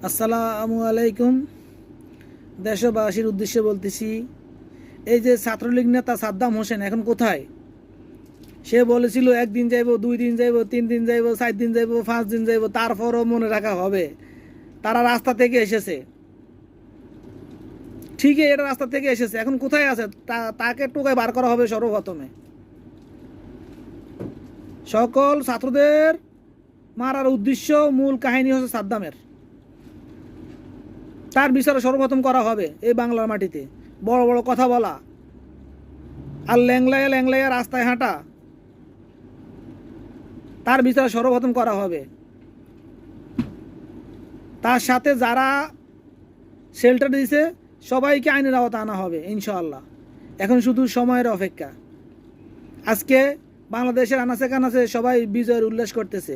আসসালামু আলাইকুম। দেশবাসীর উদ্দেশ্যে বলতেছি, এই যে ছাত্রলীগ নেতা সাদ্দাম হোসেন এখন কোথায়? সে বলেছিল একদিন যাইব, 2 দিন যাইব, 3 দিন যাইব, 4 দিন যাইব, 5 দিন যাইব, তারপরও মনে রাখা হবে তারা রাস্তা থেকে এসেছে। ঠিকই, এটা রাস্তা থেকে এসেছে, এখন কোথায় আছে তাকে টোকায় বার করা হবে সর্বপ্রথমে। সকল ছাত্রদের মারার উদ্দেশ্য, মূল কাহিনী হচ্ছে সাদ্দামের। তার বিচার সর্বপ্রথম করা হবে এই বাংলার মাটিতে। বড় বড় কথা বলা আর ল্যাংলাইয়া ল্যাংলাইয়া রাস্তায় হাঁটা, তার বিচার সর্বপ্রথম করা হবে। তার সাথে যারা শেল্টার দিয়েছে সবাইকে আইনের আওতা আনা হবে ইনশাআল্লাহ। এখন শুধু সময়ের অপেক্ষা। আজকে বাংলাদেশের আনাচে কানাচে সবাই বিজয়ের উল্লাস করতেছে।